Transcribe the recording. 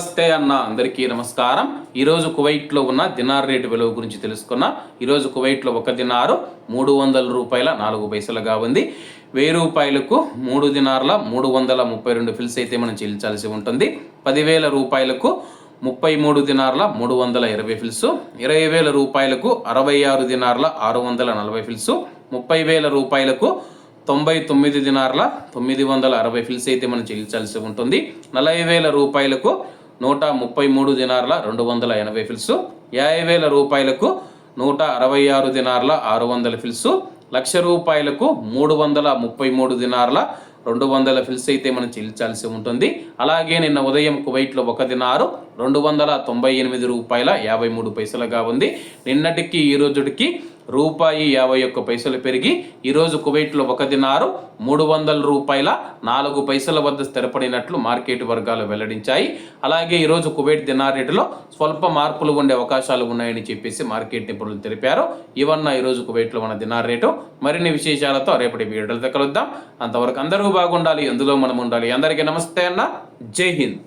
నమస్తే అన్న, అందరికీ నమస్కారం. ఈరోజు కువైట్లో ఉన్న దినార్ రేటు విలువ గురించి తెలుసుకున్నా. ఈరోజు కువైట్లో ఒక దినారు 300 రూపాయల 4 పైసలుగా ఉంది. 1000 రూపాయలకు 3 దినార్ల 332 ఫిల్స్ అయితే మనం చెల్లించాల్సి ఉంటుంది. 10,000 రూపాయలకు 33 దినార్ల 320 ఫిల్స్, 20,000 రూపాయలకు 66 దినార్ల 640 ఫిల్స్, 30,000 రూపాయలకు 99 దినార్ల 960 ఫిల్స్ అయితే మనం చెల్లించాల్సి ఉంటుంది. 40,000 రూపాయలకు 133 దినార్ల 280 ఫిల్స్, 50,000 రూపాయలకు 166 దినార్ల 600 ఫిల్స్, 1,00,000 రూపాయలకు 333 దినార్ల 200 ఫిల్స్ అయితే మనం చెల్లించాల్సి ఉంటుంది. అలాగే నిన్న ఉదయం కువైట్లో ఒక దినారు 298 రూపాయల 53 పైసలుగా ఉంది. నిన్నటికి ఈ రోజుకి రూపాయి 51 పైసలు పెరిగి ఈరోజు కువైట్లో ఒక దినారు 300 రూపాయల 4 పైసల వద్ద స్థిరపడినట్లు మార్కెట్ వర్గాలు వెల్లడించాయి. అలాగే ఈరోజు కువైట్ దినార్ రేటులో స్వల్ప మార్పులు ఉండే అవకాశాలు ఉన్నాయని చెప్పేసి మార్కెట్ నిపుణులు తెలిపారు. ఇవన్న ఈరోజు కువైట్లో ఉన్న దినార్ రేటు. మరిన్ని విశేషాలతో రేపటి వీడియోలతో కలుద్దాం. అంతవరకు అందరూ బాగుండాలి, అందులో మనం ఉండాలి. అందరికీ నమస్తే అన్న, జై హింద్.